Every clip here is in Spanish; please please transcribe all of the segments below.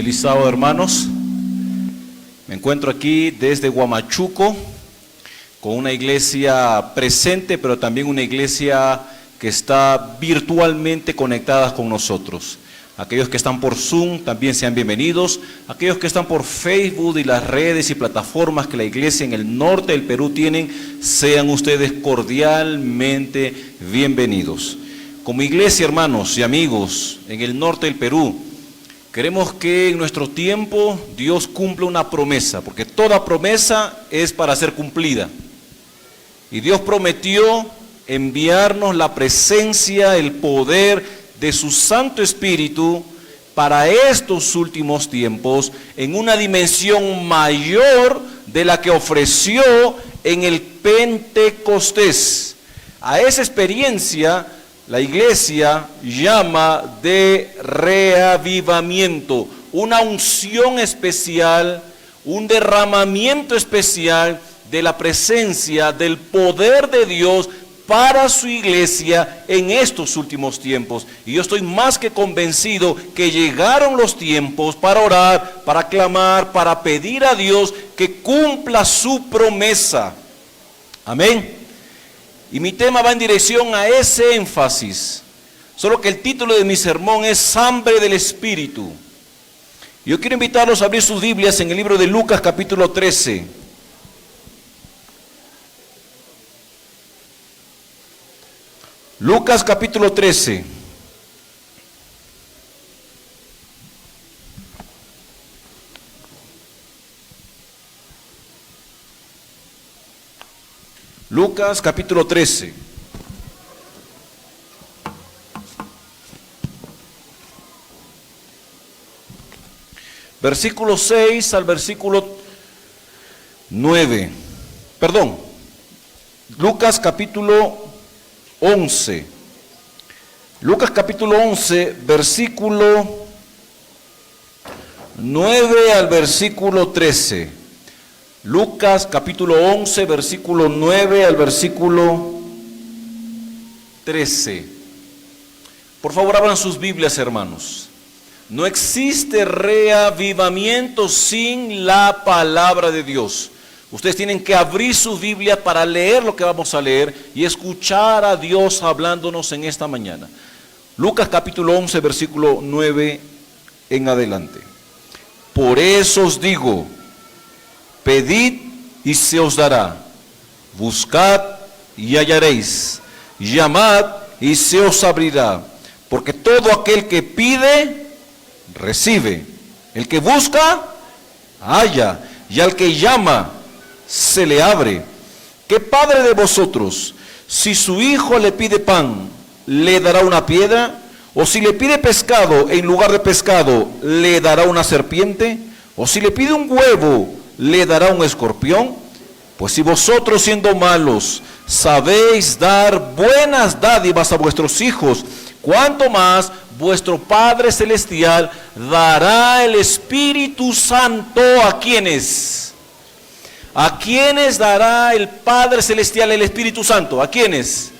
Feliz sábado, hermanos. Me encuentro aquí desde Huamachuco con una iglesia presente, pero también una iglesia que está virtualmente conectada con nosotros. Aquellos que están por Zoom también sean bienvenidos. Aquellos que están por Facebook y las redes y plataformas que la iglesia en el norte del Perú tienen, sean ustedes cordialmente bienvenidos. Como iglesia, hermanos y amigos, en el norte del Perú, queremos que en nuestro tiempo Dios cumpla una promesa, porque toda promesa es para ser cumplida. Y Dios prometió enviarnos la presencia, el poder de su Santo Espíritu para estos últimos tiempos en una dimensión mayor de la que ofreció en el Pentecostés. A esa experiencia la iglesia llama de reavivamiento, una unción especial, un derramamiento especial de la presencia, del poder de Dios para su iglesia en estos últimos tiempos. Y yo estoy más que convencido que llegaron los tiempos para orar, para clamar, para pedir a Dios que cumpla su promesa. Amén. Y mi tema va en dirección a ese énfasis. Solo que el título de mi sermón es Hambre del Espíritu. Yo quiero invitarlos a abrir sus Biblias en el libro de Lucas capítulo 13. Lucas capítulo 13. Lucas capítulo 13. Versículo 6 al versículo 9. Perdón. Lucas capítulo 11. Lucas capítulo 11, versículo 9 al versículo 13. Lucas capítulo 11, versículo 9 al versículo 13. Por favor, abran sus Biblias, hermanos. No existe reavivamiento sin la palabra de Dios. Ustedes tienen que abrir su Biblia para leer lo que vamos a leer y escuchar a Dios hablándonos en esta mañana. Lucas capítulo 11, versículo 9 en adelante. Por eso os digo, pedid y se os dará, buscad y hallaréis, llamad y se os abrirá, porque todo aquel que pide, recibe, el que busca, halla, y al que llama, se le abre. ¿Qué padre de vosotros, si su hijo le pide pan, le dará una piedra? ¿O si le pide pescado, en lugar de pescado, le dará una serpiente? ¿O si le pide un huevo, le dará un escorpión? Pues si vosotros, siendo malos, sabéis dar buenas dádivas a vuestros hijos, cuánto más vuestro Padre Celestial dará el Espíritu Santo a quienes. ¿A quiénes dará el Padre Celestial el Espíritu Santo? ¿A quiénes?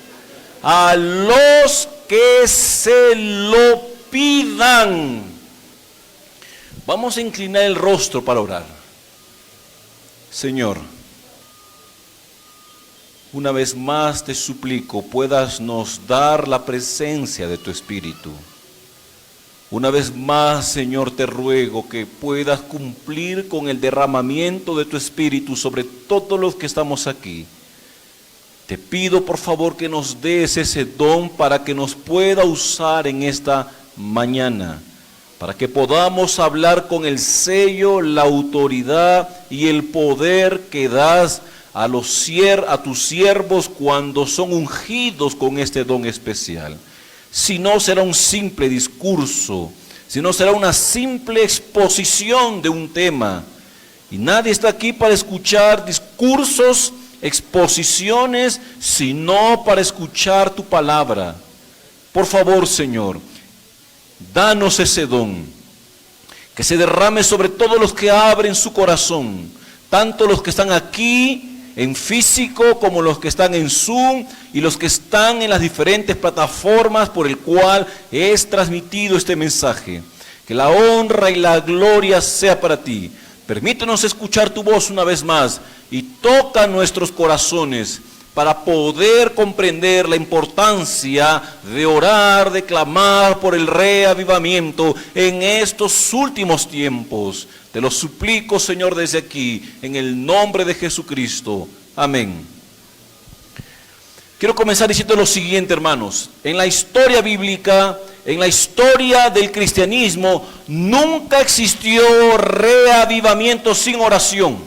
A los que se lo pidan. Vamos a inclinar el rostro para orar. Señor, una vez más te suplico, puedas nos dar la presencia de tu Espíritu. Una vez más, Señor, te ruego que puedas cumplir con el derramamiento de tu Espíritu sobre todos los que estamos aquí. Te pido, por favor, que nos des ese don para que nos pueda usar en esta mañana, para que podamos hablar con el sello, la autoridad y el poder que das a tus siervos cuando son ungidos con este don especial. Si no, será un simple discurso, si no, será una simple exposición de un tema. Y nadie está aquí para escuchar discursos, exposiciones, sino para escuchar tu palabra. Por favor, Señor, danos ese don, que se derrame sobre todos los que abren su corazón, tanto los que están aquí en físico como los que están en Zoom y los que están en las diferentes plataformas por el cual es transmitido este mensaje. Que la honra y la gloria sea para ti. Permítenos escuchar tu voz una vez más y toca nuestros corazones para poder comprender la importancia de orar, de clamar por el reavivamiento en estos últimos tiempos. Te lo suplico, Señor, desde aquí, en el nombre de Jesucristo. Amén. Quiero comenzar diciendo lo siguiente, hermanos. En la historia bíblica, en la historia del cristianismo, nunca existió reavivamiento sin oración.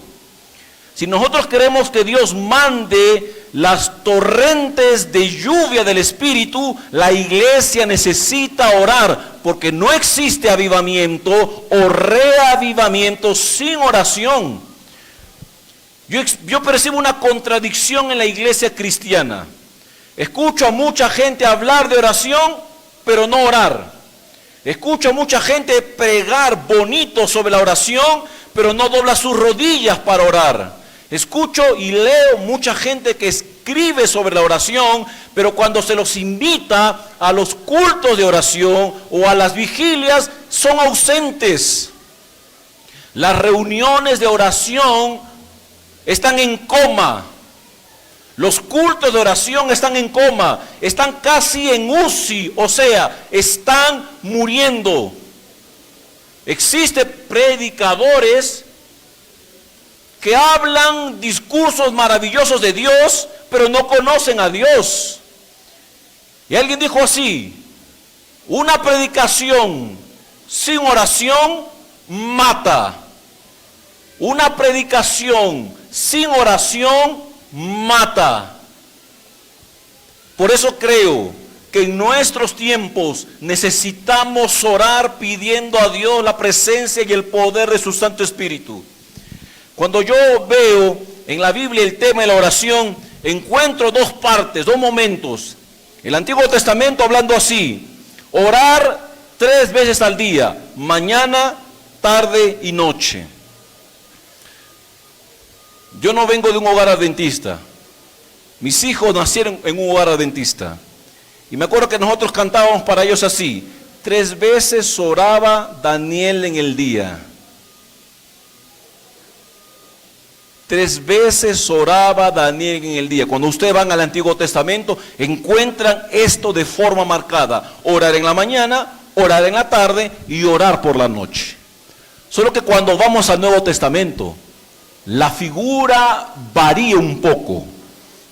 Si nosotros queremos que Dios mande las torrentes de lluvia del Espíritu, la iglesia necesita orar, porque no existe avivamiento o reavivamiento sin oración. Yo percibo una contradicción en la iglesia cristiana. Escucho a mucha gente hablar de oración, pero no orar. Escucho a mucha gente pregar bonito sobre la oración, pero no dobla sus rodillas para orar. Escucho y leo mucha gente que escribe sobre la oración, pero cuando se los invita a los cultos de oración o a las vigilias, son ausentes. Las reuniones de oración están en coma. Los cultos de oración están en coma, están casi en UCI, o sea, están muriendo. Existen predicadores que hablan discursos maravillosos de Dios, pero no conocen a Dios. Y alguien dijo así: una predicación sin oración mata. Una predicación sin oración mata. Por eso creo que en nuestros tiempos necesitamos orar pidiendo a Dios la presencia y el poder de su Santo Espíritu. Cuando yo veo en la Biblia el tema de la oración, encuentro dos partes, dos momentos. El Antiguo Testamento hablando así: orar 3 veces al día, mañana, tarde y noche. Yo no vengo de un hogar adventista. Mis hijos nacieron en un hogar adventista. Y me acuerdo que nosotros cantábamos para ellos así: 3 veces oraba Daniel en el día. 3 veces oraba Daniel en el día. Cuando ustedes van al Antiguo Testamento, encuentran esto de forma marcada: orar en la mañana, orar en la tarde y orar por la noche. Solo que cuando vamos al Nuevo Testamento, la figura varía un poco,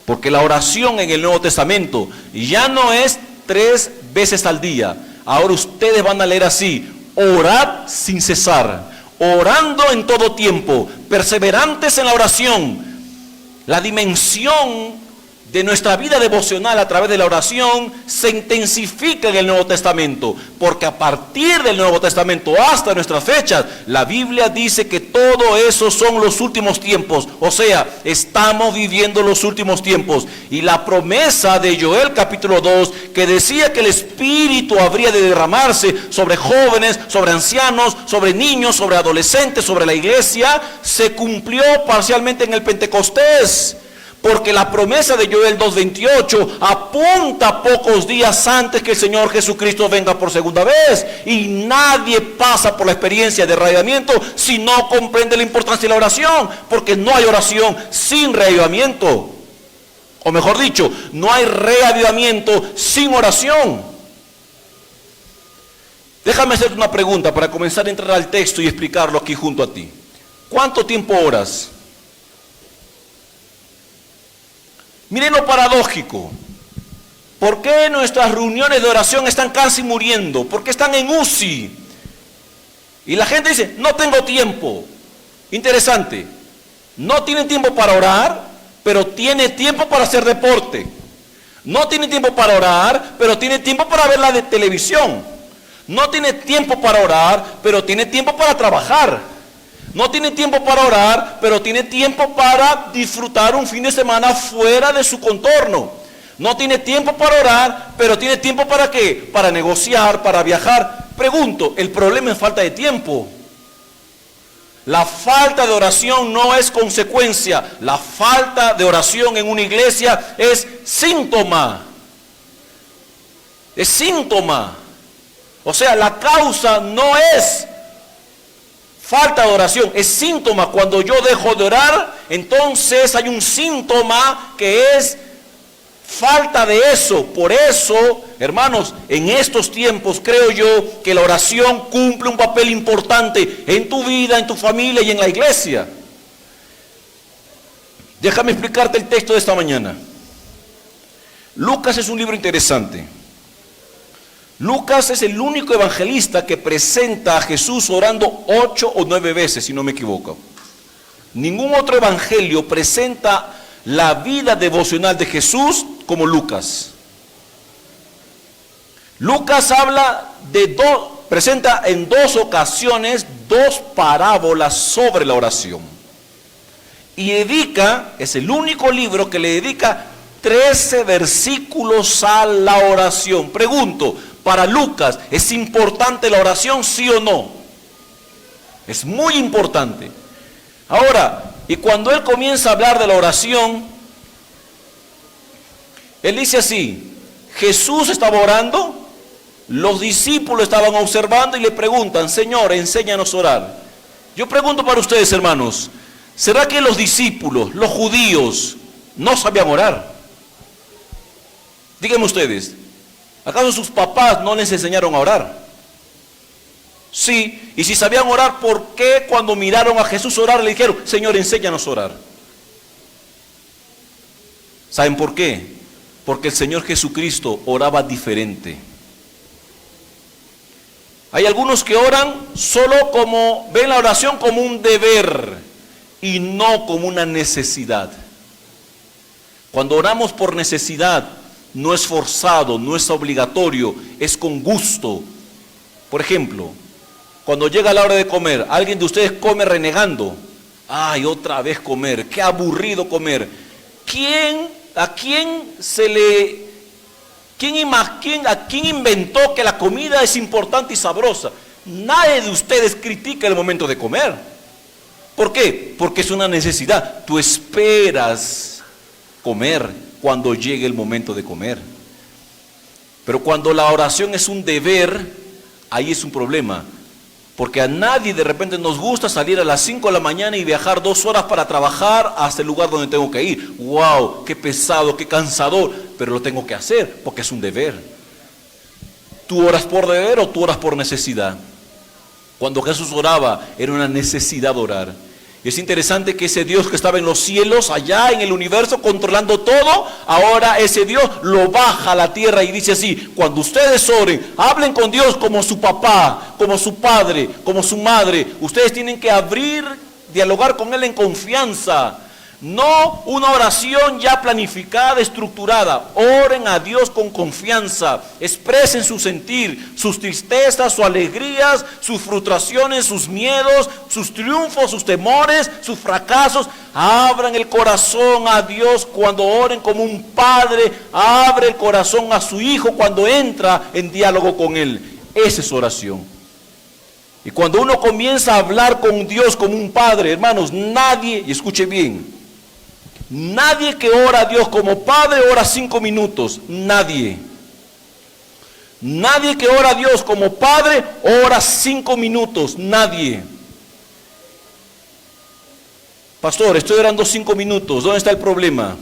porque la oración en el Nuevo Testamento ya no es 3 veces al día. Ahora ustedes van a leer así: orad sin cesar, orando en todo tiempo, perseverantes en la oración. La dimensión de nuestra vida devocional a través de la oración se intensifica en el Nuevo Testamento, porque a partir del Nuevo Testamento hasta nuestras fechas, la Biblia dice que todo eso son los últimos tiempos. O sea, estamos viviendo los últimos tiempos. Y la promesa de Joel capítulo 2, que decía que el Espíritu habría de derramarse sobre jóvenes, sobre ancianos, sobre niños, sobre adolescentes, sobre la iglesia, se cumplió parcialmente en el Pentecostés. Porque la promesa de Joel 2:28 apunta pocos días antes que el Señor Jesucristo venga por segunda vez. Y nadie pasa por la experiencia de reavivamiento si no comprende la importancia de la oración. Porque no hay oración sin reavivamiento. O mejor dicho, no hay reavivamiento sin oración. Déjame hacerte una pregunta para comenzar a entrar al texto y explicarlo aquí junto a ti. ¿Cuánto tiempo oras? Miren lo paradójico. ¿Por qué nuestras reuniones de oración están casi muriendo? ¿Por qué están en UCI? Y la gente dice: no tengo tiempo. Interesante. No tienen tiempo para orar, pero tiene tiempo para hacer deporte. No tiene tiempo para orar, pero tiene tiempo para ver la de televisión. No tiene tiempo para orar, pero tiene tiempo para trabajar. No tiene tiempo para orar, pero tiene tiempo para disfrutar un fin de semana fuera de su contorno. No tiene tiempo para orar, pero tiene tiempo ¿para qué? Para negociar, para viajar. Pregunto, ¿el problema es falta de tiempo? La falta de oración no es consecuencia. La falta de oración en una iglesia es síntoma. Es síntoma. O sea, la causa no es falta de oración, es síntoma. Cuando yo dejo de orar, entonces hay un síntoma que es falta de eso. Por eso, hermanos, en estos tiempos creo yo que la oración cumple un papel importante en tu vida, en tu familia y en la iglesia. Déjame explicarte el texto de esta mañana. Lucas es un libro interesante. Lucas es el único evangelista que presenta a Jesús orando 8 o 9 veces, si no me equivoco. Ningún otro evangelio presenta la vida devocional de Jesús como Lucas. Lucas presenta en 2 ocasiones 2 parábolas sobre la oración. Y es el único libro que le dedica 13 versículos a la oración. Pregunto, para Lucas, ¿es importante la oración, sí o no? Es muy importante. Ahora, y cuando él comienza a hablar de la oración, él dice así: Jesús estaba orando, los discípulos estaban observando y le preguntan: Señor, enséñanos a orar. Yo pregunto para ustedes, hermanos, ¿será que los discípulos, los judíos, no sabían orar? Díganme ustedes, ¿acaso sus papás no les enseñaron a orar? Sí, y si sabían orar, ¿por qué cuando miraron a Jesús orar le dijeron: Señor, enséñanos a orar? ¿Saben por qué? Porque el Señor Jesucristo oraba diferente. Hay algunos que oran solo ven la oración como un deber y no como una necesidad. Cuando oramos por necesidad, no es forzado, no es obligatorio, es con gusto. Por ejemplo, cuando llega la hora de comer, alguien de ustedes come renegando. Ay, otra vez comer, qué aburrido comer. ¿A quién inventó que la comida es importante y sabrosa? Nadie de ustedes critica el momento de comer. ¿Por qué? Porque es una necesidad. Tú esperas comer cuando llegue el momento de comer. Pero cuando la oración es un deber, ahí es un problema. Porque a nadie de repente nos gusta salir a las 5 de la mañana y viajar 2 horas para trabajar hasta el lugar donde tengo que ir. ¡Wow! ¡Qué pesado, qué cansador! Pero lo tengo que hacer porque es un deber. ¿Tú oras por deber o tú oras por necesidad? Cuando Jesús oraba, era una necesidad orar. Y es interesante que ese Dios que estaba en los cielos, allá en el universo, controlando todo, ahora ese Dios lo baja a la tierra y dice así: cuando ustedes oren, hablen con Dios como su papá, como su padre, como su madre. Ustedes tienen que dialogar con Él en confianza. No una oración ya planificada, estructurada. Oren a Dios con confianza. Expresen su sentir, sus tristezas, sus alegrías, sus frustraciones, sus miedos, sus triunfos, sus temores, sus fracasos. Abran el corazón a Dios cuando oren como un padre abre el corazón a su hijo cuando entra en diálogo con Él. Esa es oración. Y cuando uno comienza a hablar con Dios como un padre, hermanos, nadie, y escuche bien, nadie que ora a Dios como padre ora 5 minutos. Nadie. Nadie que ora a Dios como padre ora 5 minutos. Nadie. Pastor, estoy orando 5 minutos. ¿Dónde está el problema?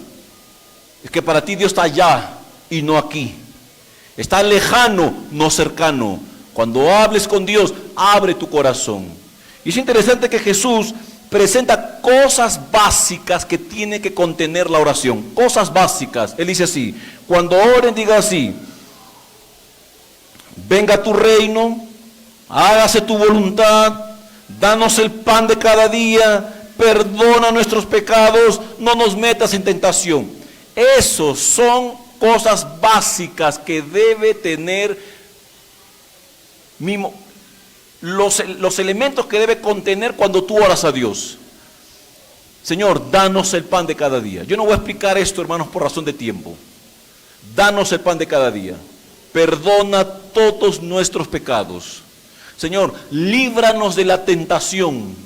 Es que para ti Dios está allá y no aquí. Está lejano, no cercano. Cuando hables con Dios, abre tu corazón. Y es interesante que Jesús presenta cosas básicas que tiene que contener la oración. Cosas básicas. Él dice así: cuando oren, diga así: venga tu reino, hágase tu voluntad, danos el pan de cada día, perdona nuestros pecados, no nos metas en tentación. Esos son cosas básicas que debe tener los elementos que debe contener cuando tú oras a Dios. Señor, danos el pan de cada día. Yo no voy a explicar esto, hermanos, por razón de tiempo. Danos el pan de cada día. Perdona todos nuestros pecados. Señor, líbranos de la tentación.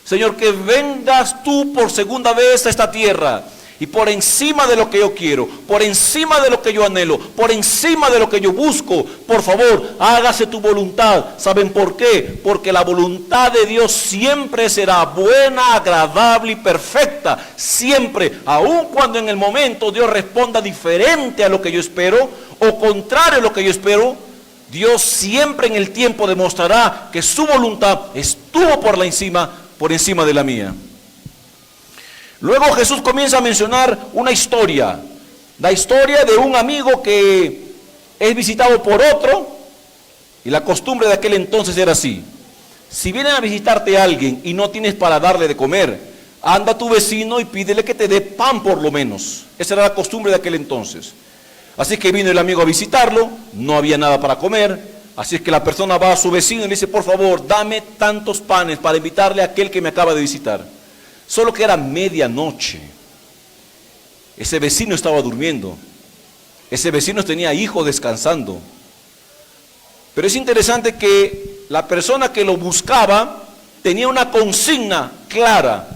Señor, que vengas tú por segunda vez a esta tierra Y por encima de lo que yo quiero, por encima de lo que yo anhelo, por encima de lo que yo busco, por favor, hágase tu voluntad. ¿Saben por qué? Porque la voluntad de Dios siempre será buena, agradable y perfecta. Siempre, aun cuando en el momento Dios responda diferente a lo que yo espero, o contrario a lo que yo espero, Dios siempre en el tiempo demostrará que su voluntad estuvo por encima de la mía. Luego Jesús comienza a mencionar una historia, la historia de un amigo que es visitado por otro, y la costumbre de aquel entonces era así: si viene a visitarte a alguien y no tienes para darle de comer, anda a tu vecino y pídele que te dé pan por lo menos. Esa era la costumbre de aquel entonces. Así que vino el amigo a visitarlo, no había nada para comer, así es que la persona va a su vecino y le dice: por favor, dame tantos panes para invitarle a aquel que me acaba de visitar. Solo que era medianoche. Ese vecino estaba durmiendo. Ese vecino tenía hijos descansando. Pero es interesante que la persona que lo buscaba tenía una consigna clara: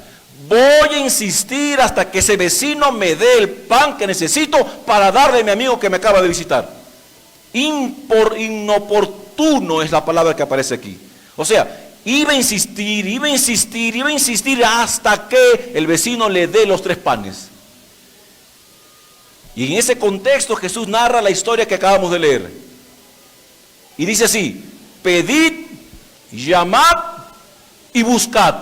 voy a insistir hasta que ese vecino me dé el pan que necesito para darle a mi amigo que me acaba de visitar. Inoportuno es la palabra que aparece aquí. O sea, iba a insistir hasta que el vecino le dé los 3 panes. Y en ese contexto Jesús narra la historia que acabamos de leer. Y dice así: pedid, llamad y buscad.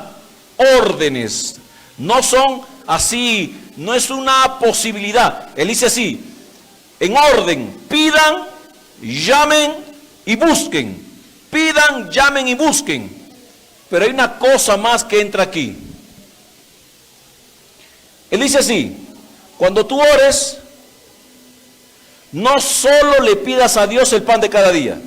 Órdenes. No son así, no es una posibilidad. Él dice así, en orden: pidan, llamen y busquen. Pidan, llamen y busquen. Pero hay una cosa más que entra aquí. Él dice así: cuando tú ores, no solo le pidas a Dios el pan de cada día.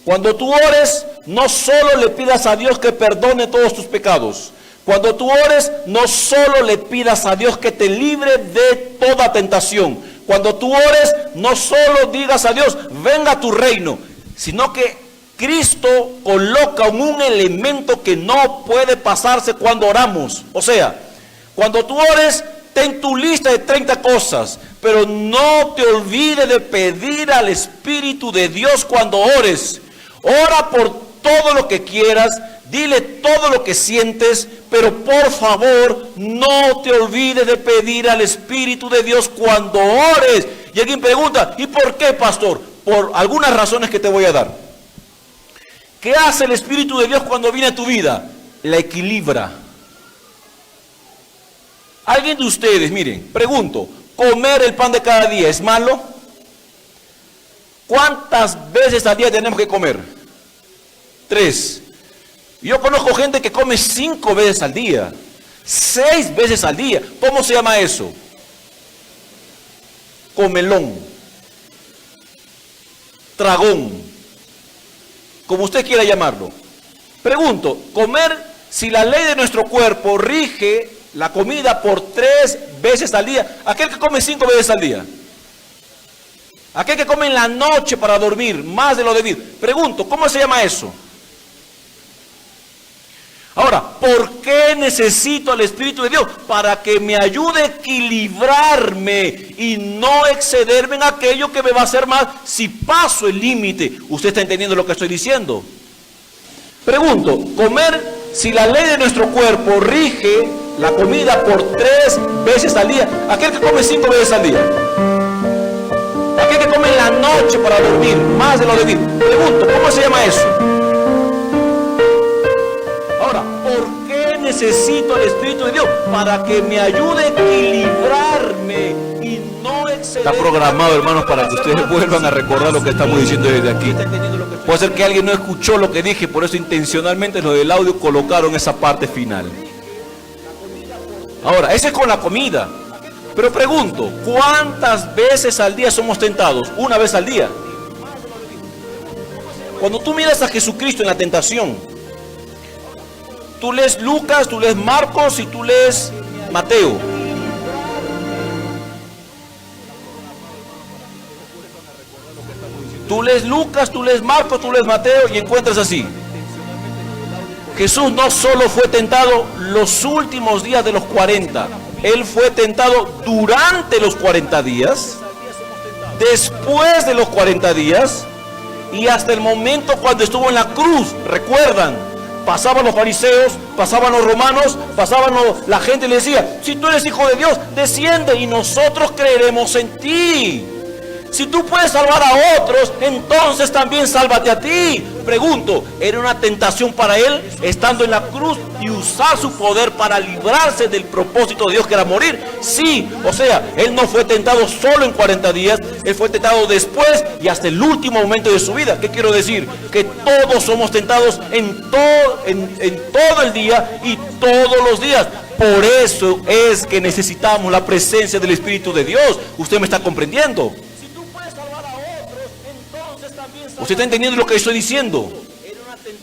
Cuando tú ores, no solo le pidas a Dios que perdone todos tus pecados. Cuando tú ores, no solo le pidas a Dios que te libre de toda tentación. Cuando tú ores, no solo digas a Dios: venga a tu reino, sino que Cristo coloca un elemento que no puede pasarse cuando oramos. O sea, cuando tú ores, ten tu lista de 30 cosas, pero no te olvides de pedir al Espíritu de Dios cuando ores. Ora por todo lo que quieras, dile todo lo que sientes, pero por favor no te olvides de pedir al Espíritu de Dios cuando ores. Y alguien pregunta: ¿y por qué, pastor? Por algunas razones que te voy a dar. ¿Qué hace el Espíritu de Dios cuando viene a tu vida? La equilibra. ¿Alguien de ustedes, miren, pregunto, comer el pan de cada día es malo? ¿Cuántas veces al día tenemos que comer? 3. Yo conozco gente que come 5 veces al día, 6 veces al día. ¿Cómo se llama eso? Comelón, tragón, como usted quiera llamarlo. Pregunto, si la ley de nuestro cuerpo rige la comida por 3 veces al día, aquel que come 5 veces al día, aquel que come en la noche para dormir más de lo debido, pregunto, ¿cómo se llama eso? Ahora, ¿por qué necesito al Espíritu de Dios? Para que me ayude a equilibrarme y no excederme en aquello que me va a hacer mal si paso el límite. ¿Usted está entendiendo lo que estoy diciendo? Pregunto, si la ley de nuestro cuerpo rige la comida por 3 veces al día, aquel que come 5 veces al día, aquel que come en la noche para dormir más de lo debido, pregunto, ¿cómo se llama eso? Ahora, ¿por qué necesito el Espíritu de Dios? Para que me ayude a equilibrarme y no exceder. Está programado, hermanos, para que ustedes vuelvan a recordar lo que estamos diciendo desde aquí. Puede ser que alguien no escuchó lo que dije, por eso intencionalmente en lo del audio colocaron esa parte final. Ahora, ese es con la comida. Pero pregunto, ¿cuántas veces al día somos tentados? ¿Una vez al día? Cuando tú miras a Jesucristo en la tentación, tú lees Lucas, tú lees Marcos y tú lees Mateo. Tú lees Lucas, tú lees Marcos, tú lees Mateo y encuentras así: Jesús no solo fue tentado los últimos días de los 40, Él fue tentado durante los 40 días, después de los 40 días y hasta el momento cuando estuvo en la cruz. ¿Recuerdan? Pasaban los fariseos, pasaban los romanos, la gente, le decía: si tú eres hijo de Dios, desciende y nosotros creeremos en ti. Si tú puedes salvar a otros, entonces también sálvate a ti. Pregunto, ¿era una tentación para él estando en la cruz y usar su poder para librarse del propósito de Dios que era morir? Sí, o sea, él no fue tentado solo en 40 días, él fue tentado después y hasta el último momento de su vida. ¿Qué quiero decir? Que todos somos tentados en todo el día y todos los días. Por eso es que necesitamos la presencia del Espíritu de Dios. ¿Usted me está comprendiendo? ¿Usted está entendiendo lo que estoy diciendo?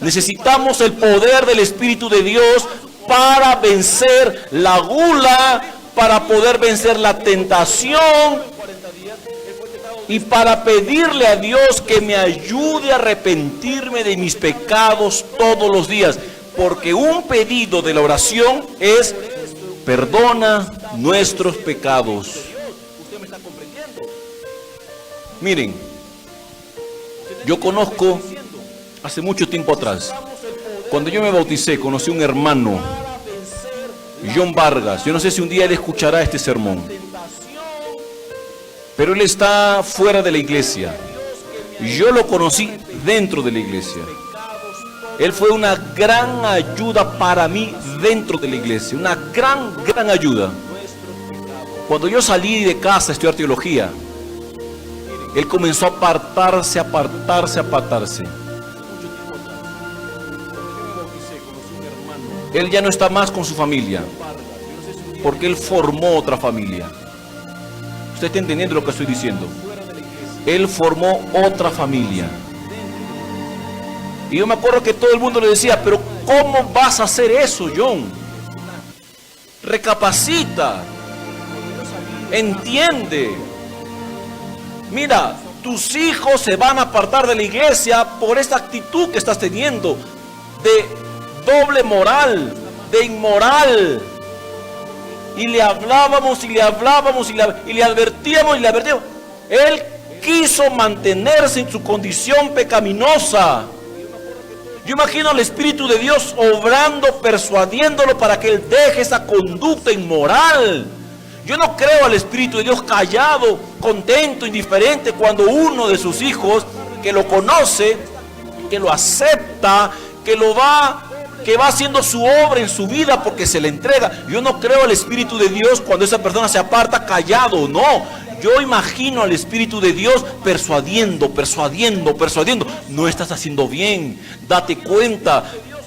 Necesitamos el poder del Espíritu de Dios para vencer la gula, para poder vencer la tentación y para pedirle a Dios que me ayude a arrepentirme de mis pecados todos los días. Porque un pedido de la oración es: perdona nuestros pecados. Miren, yo conozco hace mucho tiempo atrás, cuando yo me bauticé, conocí un hermano, John Vargas. Yo no sé si un día él escuchará este sermón, pero él está fuera de la iglesia. Yo lo conocí dentro de la iglesia. Él fue una gran ayuda para mí dentro de la iglesia, una gran ayuda. Cuando yo salí de casa a estudiar teología, él comenzó a apartarse. Él ya no está más con su familia, porque él formó otra familia. ¿Usted está entendiendo lo que estoy diciendo? Él formó otra familia. Y yo me acuerdo que todo el mundo le decía: pero ¿cómo vas a hacer eso, John? Recapacita, entiende. Mira, tus hijos se van a apartar de la iglesia por esta actitud que estás teniendo de doble moral, de inmoral. Y le hablábamos y le advertíamos. Él quiso mantenerse en su condición pecaminosa. Yo imagino al Espíritu de Dios obrando, persuadiéndolo para que él deje esa conducta inmoral. Yo no creo al Espíritu de Dios callado, contento, indiferente, cuando uno de sus hijos que lo conoce, que lo acepta, que va haciendo su obra en su vida porque se le entrega. Yo no creo al Espíritu de Dios cuando esa persona se aparta callado, no. Yo imagino al Espíritu de Dios persuadiendo. No estás haciendo bien, date cuenta.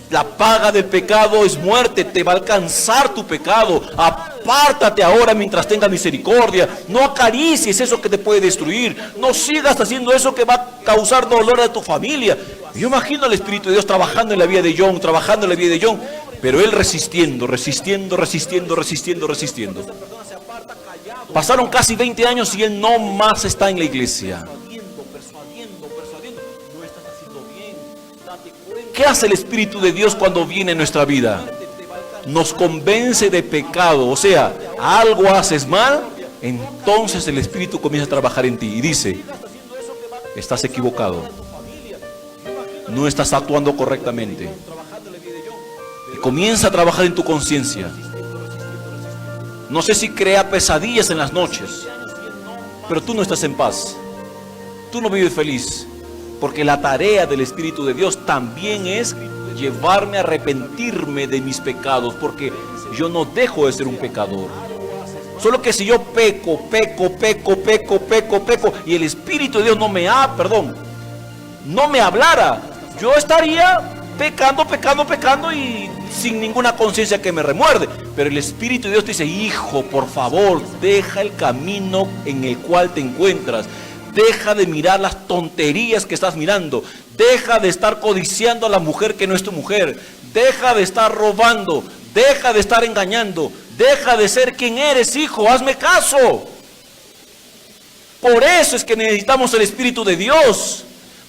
La paga del pecado es muerte, te va a alcanzar tu pecado. Apártate ahora mientras tenga misericordia. No acaricies eso que te puede destruir. No sigas haciendo eso que va a causar dolor a tu familia. Yo imagino al Espíritu de Dios trabajando en la vida de John, pero él resistiendo. Pasaron casi 20 años y él no más está en la iglesia. ¿Qué hace el Espíritu de Dios cuando viene en nuestra vida? Nos convence de pecado. O sea, algo haces mal, entonces el Espíritu comienza a trabajar en ti y dice: estás equivocado, no estás actuando correctamente. Y comienza a trabajar en tu conciencia. No sé si crea pesadillas en las noches, pero tú no estás en paz. Tú no vives feliz. Porque la tarea del Espíritu de Dios también es llevarme a arrepentirme de mis pecados, porque yo no dejo de ser un pecador. Solo que si yo peco y el Espíritu de Dios no me hablara, yo estaría pecando y sin ninguna conciencia que me remuerde. Pero el Espíritu de Dios te dice: hijo, por favor, deja el camino en el cual te encuentras. Deja de mirar las tonterías que estás mirando. Deja de estar codiciando a la mujer que no es tu mujer. Deja de estar robando. Deja de estar engañando. Deja de ser quien eres, hijo. Hazme caso. Por eso es que necesitamos el Espíritu de Dios.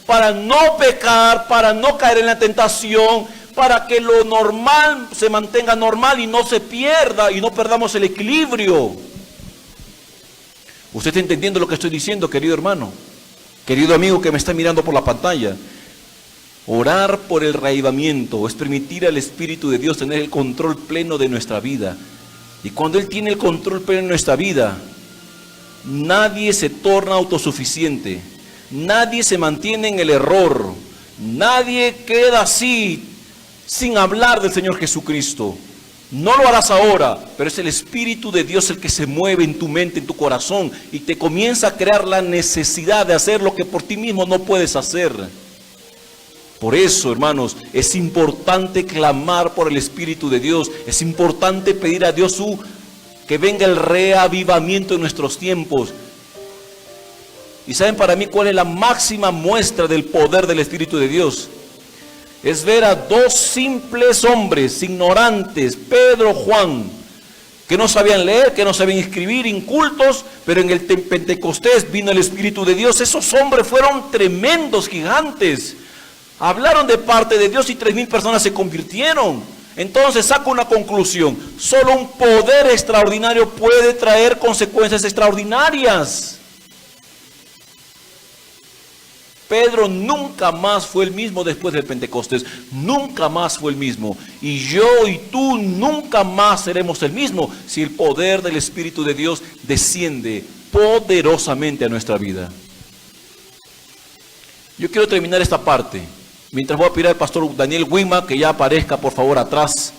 Para no pecar, para no caer en la tentación, para que lo normal se mantenga normal y no se pierda y no perdamos el equilibrio. ¿Usted está entendiendo lo que estoy diciendo, querido hermano? Querido amigo que me está mirando por la pantalla. Orar por el reavivamiento es permitir al Espíritu de Dios tener el control pleno de nuestra vida. Y cuando Él tiene el control pleno de nuestra vida, nadie se torna autosuficiente, nadie se mantiene en el error, nadie queda así sin hablar del Señor Jesucristo. No lo harás ahora, pero es el Espíritu de Dios el que se mueve en tu mente, en tu corazón, y te comienza a crear la necesidad de hacer lo que por ti mismo no puedes hacer. Por eso, hermanos, es importante clamar por el Espíritu de Dios. Es importante pedir a Dios que venga el reavivamiento en nuestros tiempos. ¿Y saben para mí cuál es la máxima muestra del poder del Espíritu de Dios? Es ver a dos simples hombres, ignorantes, Pedro, Juan, que no sabían leer, que no sabían escribir, incultos, pero en el Pentecostés vino el Espíritu de Dios. Esos hombres fueron tremendos gigantes. Hablaron de parte de Dios y 3,000 personas se convirtieron. Entonces saco una conclusión: solo un poder extraordinario puede traer consecuencias extraordinarias. Pedro nunca más fue el mismo después del Pentecostés, nunca más fue el mismo. Y yo y tú nunca más seremos el mismo si el poder del Espíritu de Dios desciende poderosamente a nuestra vida. Yo quiero terminar esta parte. Mientras voy a pedir al pastor Daniel Wima que ya aparezca por favor atrás.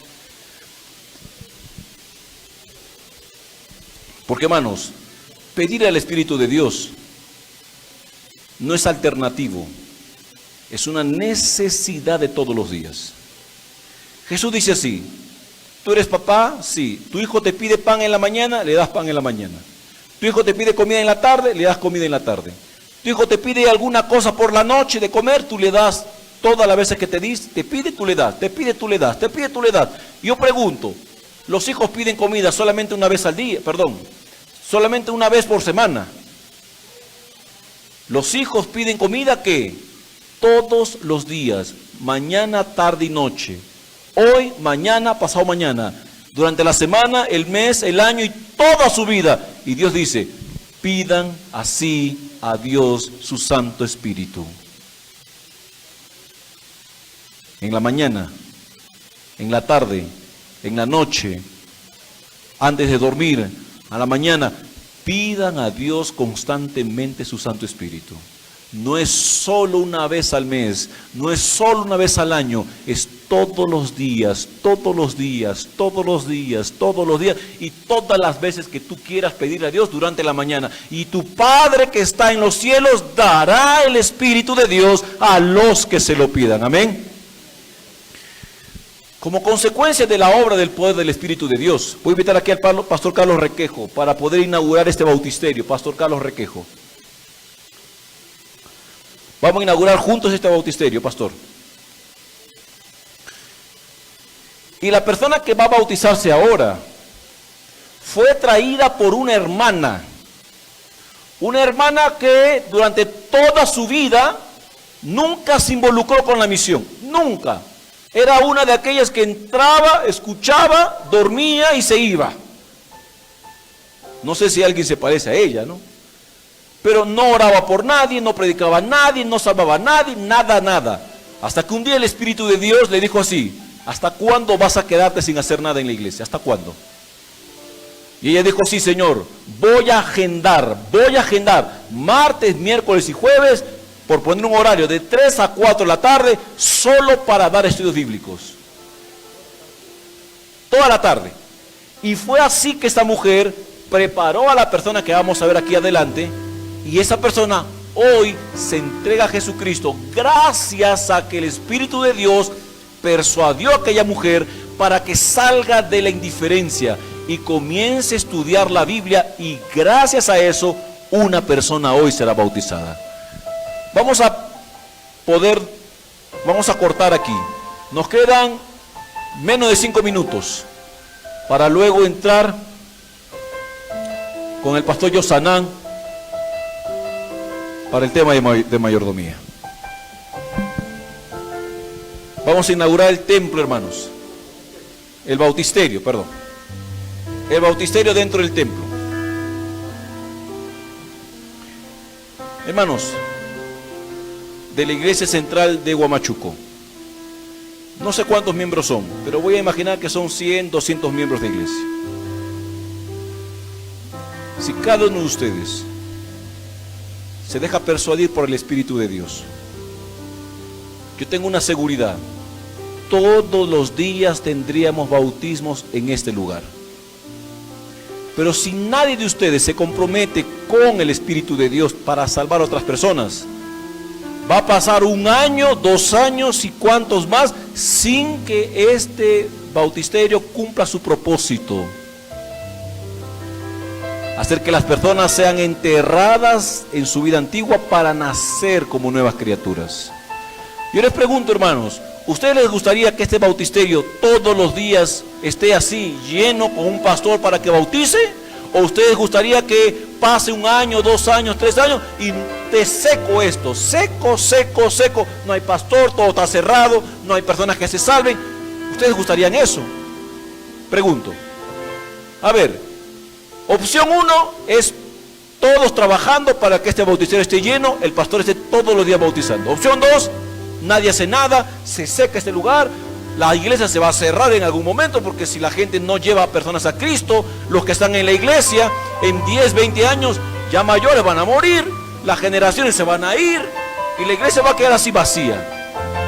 Porque, hermanos, pedir al Espíritu de Dios no es alternativo, es una necesidad de todos los días. Jesús dice así: ¿tú eres papá? Sí. ¿Tu hijo te pide pan en la mañana? Le das pan en la mañana. ¿Tu hijo te pide comida en la tarde? Le das comida en la tarde. ¿Tu hijo te pide alguna cosa por la noche de comer? Tú le das. Todas las veces que te pide, tú le das, te pide, tú le das, te pide, tú le das. Yo pregunto, ¿los hijos piden comida solamente una vez al día? Solamente una vez por semana. Los hijos piden comida, ¿qué? Todos los días, mañana, tarde y noche. Hoy, mañana, pasado mañana. Durante la semana, el mes, el año y toda su vida. Y Dios dice: pidan así a Dios su Santo Espíritu. En la mañana, en la tarde, en la noche, antes de dormir, a la mañana, pidan a Dios constantemente su Santo Espíritu. No es solo una vez al mes, no es solo una vez al año, es todos los días, todos los días, todos los días, todos los días y todas las veces que tú quieras pedirle a Dios durante la mañana. Y tu Padre que está en los cielos dará el Espíritu de Dios a los que se lo pidan. Amén. Como consecuencia de la obra del poder del Espíritu de Dios, voy a invitar aquí al pastor Carlos Requejo para poder inaugurar este bautisterio. Pastor Carlos Requejo. Vamos a inaugurar juntos este bautisterio, pastor. Y la persona que va a bautizarse ahora fue traída por una hermana que durante toda su vida nunca se involucró con la misión, nunca. Era una de aquellas que entraba, escuchaba, dormía y se iba. No sé si alguien se parece a ella, ¿no? Pero no oraba por nadie, no predicaba a nadie, no salvaba a nadie, nada. Hasta que un día el Espíritu de Dios le dijo así: ¿hasta cuándo vas a quedarte sin hacer nada en la iglesia? ¿Hasta cuándo? Y ella dijo: sí, Señor, voy a agendar martes, miércoles y jueves, por poner un horario de 3 a 4 de la tarde, solo para dar estudios bíblicos. Toda la tarde. Y fue así que esta mujer preparó a la persona que vamos a ver aquí adelante, y esa persona hoy se entrega a Jesucristo gracias a que el Espíritu de Dios persuadió a aquella mujer para que salga de la indiferencia y comience a estudiar la Biblia, y gracias a eso una persona hoy será bautizada. Vamos a cortar aquí. Nos quedan menos de 5 minutos para luego entrar con el pastor Yosanán para el tema de mayordomía. Vamos a inaugurar el templo, hermanos. El bautisterio, perdón. El bautisterio dentro del templo. Hermanos, de la iglesia central de Huamachuco. No sé cuántos miembros son, pero voy a imaginar que son 100, 200 miembros de iglesia. Si cada uno de ustedes se deja persuadir por el Espíritu de Dios, yo tengo una seguridad: todos los días tendríamos bautismos en este lugar. Pero si nadie de ustedes se compromete con el Espíritu de Dios para salvar a otras personas, va a pasar 1 año, 2 años y cuantos más sin que este bautisterio cumpla su propósito: hacer que las personas sean enterradas en su vida antigua para nacer como nuevas criaturas. Yo les pregunto, hermanos, ¿ustedes les gustaría que este bautisterio todos los días esté así, lleno con un pastor para que bautice? ¿O ustedes gustaría que pase 1 año, 2 años, 3 años y esté seco esto? Seco, seco, seco. No hay pastor, todo está cerrado, no hay personas que se salven. ¿Ustedes gustarían eso? Pregunto. A ver, opción 1 es todos trabajando para que este bautisterio esté lleno, el pastor esté todos los días bautizando. Opción 2, nadie hace nada, se seca este lugar, la iglesia se va a cerrar en algún momento, porque si la gente no lleva a personas a Cristo, los que están en la iglesia en 10, 20 años ya mayores van a morir, las generaciones se van a ir y la iglesia va a quedar así vacía.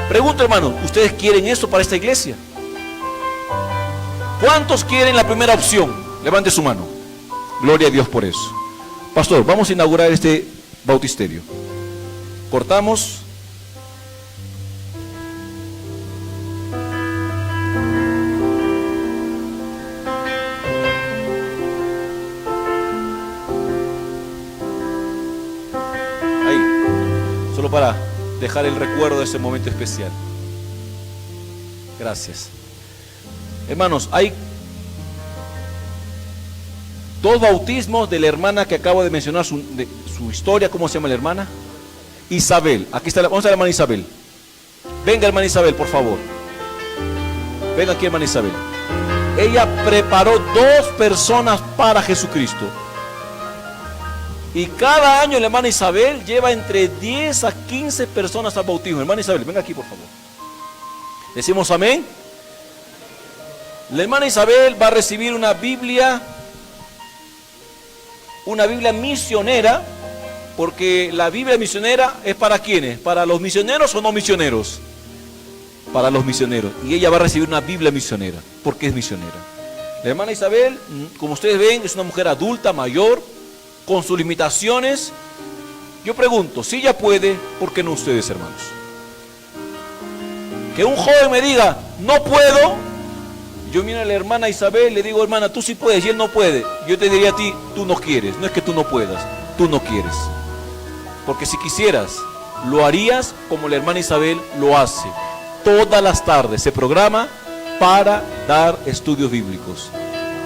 Pregunto, hermano, ¿ustedes quieren esto para esta iglesia? ¿Cuántos quieren la primera opción? Levante su mano. Gloria a Dios por eso. Pastor, vamos a inaugurar este bautisterio. Cortamos. Solo para dejar el recuerdo de ese momento especial. Gracias. Hermanos, hay 2 bautismos de la hermana que acabo de mencionar su historia. ¿Cómo se llama la hermana? Isabel. Aquí está, vamos a la hermana Isabel. Venga, hermana Isabel, por favor. Venga aquí, hermana Isabel. Ella preparó 2 personas para Jesucristo. Y cada año la hermana Isabel lleva entre 10 a 15 personas al bautismo. Hermana Isabel, venga aquí, por favor. Decimos amén. La hermana Isabel va a recibir una Biblia misionera, porque la Biblia misionera es para ¿quiénes? ¿Para los misioneros o no misioneros? Para los misioneros. Y ella va a recibir una Biblia misionera, porque es misionera. La hermana Isabel, como ustedes ven, es una mujer adulta, mayor, con sus limitaciones. Yo pregunto, si ella puede, ¿por qué no ustedes, hermanos? Que un joven me diga, no puedo, yo miro a la hermana Isabel, le digo, hermana, tú sí puedes, y él no puede. Yo te diría a ti, tú no quieres. No es que tú no puedas, tú no quieres. Porque si quisieras, lo harías como la hermana Isabel lo hace. Todas las tardes se programa para dar estudios bíblicos.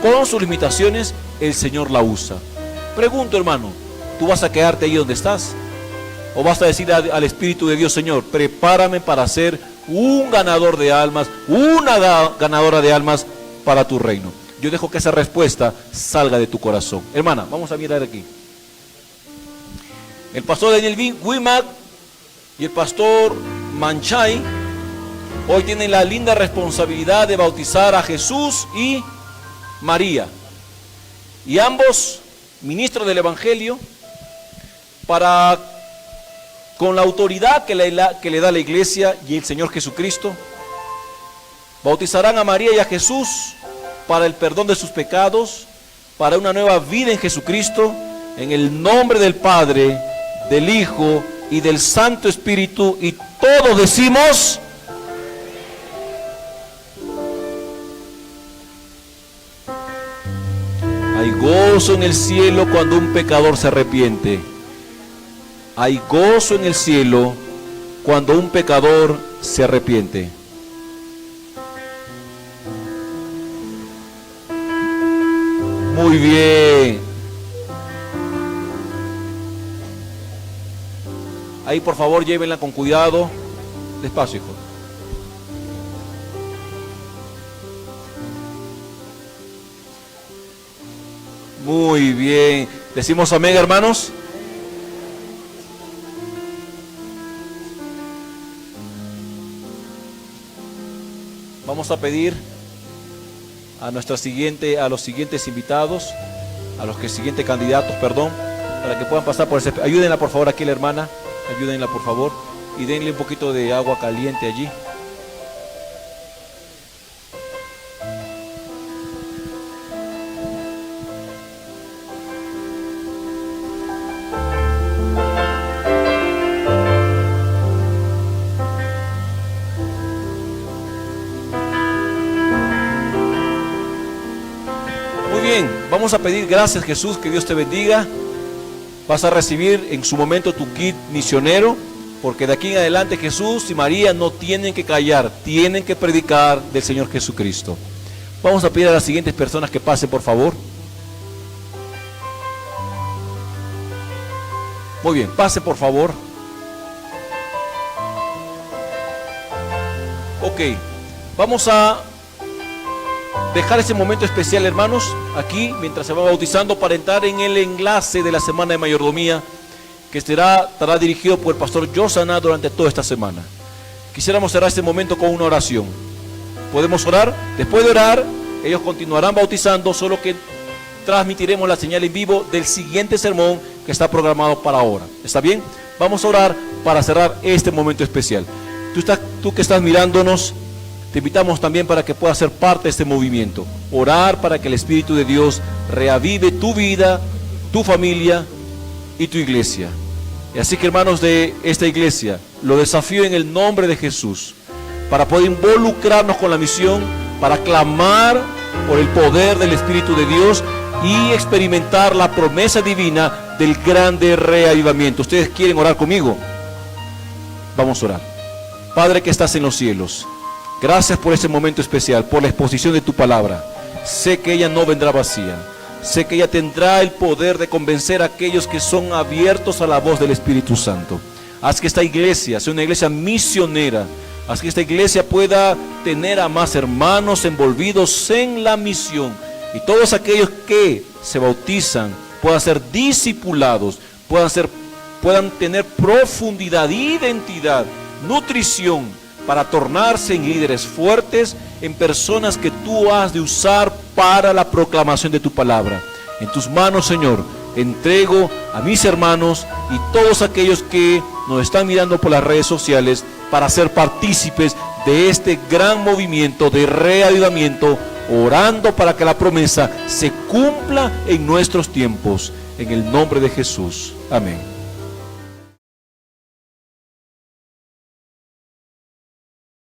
Con sus limitaciones, el Señor la usa. Pregunto, hermano, ¿tú vas a quedarte ahí donde estás? ¿O vas a decir al Espíritu de Dios, Señor, prepárame para ser un ganador de almas, una ganadora de almas para tu reino? Yo dejo que esa respuesta salga de tu corazón. Hermana, vamos a mirar aquí. El pastor Daniel Wimac y el pastor Manchay hoy tienen la linda responsabilidad de bautizar a Jesús y María. Y ambos, ministros del Evangelio, con la autoridad que le da la iglesia y el Señor Jesucristo, bautizarán a María y a Jesús para el perdón de sus pecados, para una nueva vida en Jesucristo, en el nombre del Padre, del Hijo y del Santo Espíritu. Y todos decimos: hay gozo en el cielo cuando un pecador se arrepiente. Hay gozo en el cielo cuando un pecador se arrepiente. Muy bien. Ahí por favor llévenla con cuidado. Despacio, hijo. Muy bien. ¿Decimos amén, hermanos? Vamos a pedir a los siguientes invitados, a los siguientes candidatos, perdón, para que puedan pasar por ese. Ayúdenla por favor aquí la hermana, ayúdenla por favor y denle un poquito de agua caliente allí. Vamos a pedir gracias, Jesús, que Dios te bendiga. Vas a recibir en su momento tu kit misionero, porque de aquí en adelante Jesús y María no tienen que callar, tienen que predicar del Señor Jesucristo. Vamos a pedir a las siguientes personas que pasen, por favor. Muy bien, pase por favor. Ok, vamos a dejar ese momento especial, hermanos, aquí mientras se va bautizando, para entrar en el enlace de la semana de mayordomía que estará dirigido por el pastor Josana durante toda esta semana. Quisiéramos cerrar este momento con una oración. ¿Podemos orar? Después de orar, ellos continuarán bautizando, solo que transmitiremos la señal en vivo del siguiente sermón que está programado para ahora. ¿Está bien? Vamos a orar para cerrar este momento especial. Tú que estás mirándonos, te invitamos también para que puedas ser parte de este movimiento. Orar para que el Espíritu de Dios reavive tu vida, tu familia y tu iglesia. Y así que, hermanos de esta iglesia, lo desafío en el nombre de Jesús, para poder involucrarnos con la misión, para clamar por el poder del Espíritu de Dios y experimentar la promesa divina del grande reavivamiento. ¿Ustedes quieren orar conmigo? Vamos a orar. Padre que estás en los cielos, gracias por este momento especial, por la exposición de tu palabra. Sé que ella no vendrá vacía. Sé que ella tendrá el poder de convencer a aquellos que son abiertos a la voz del Espíritu Santo. Haz que esta iglesia sea una iglesia misionera. Haz que esta iglesia pueda tener a más hermanos envolvidos en la misión. Y todos aquellos que se bautizan puedan ser discipulados, puedan tener profundidad, identidad, nutrición, para tornarse en líderes fuertes, en personas que tú has de usar para la proclamación de tu palabra. En tus manos, Señor, entrego a mis hermanos y todos aquellos que nos están mirando por las redes sociales para ser partícipes de este gran movimiento de reavivamiento, orando para que la promesa se cumpla en nuestros tiempos. En el nombre de Jesús. Amén.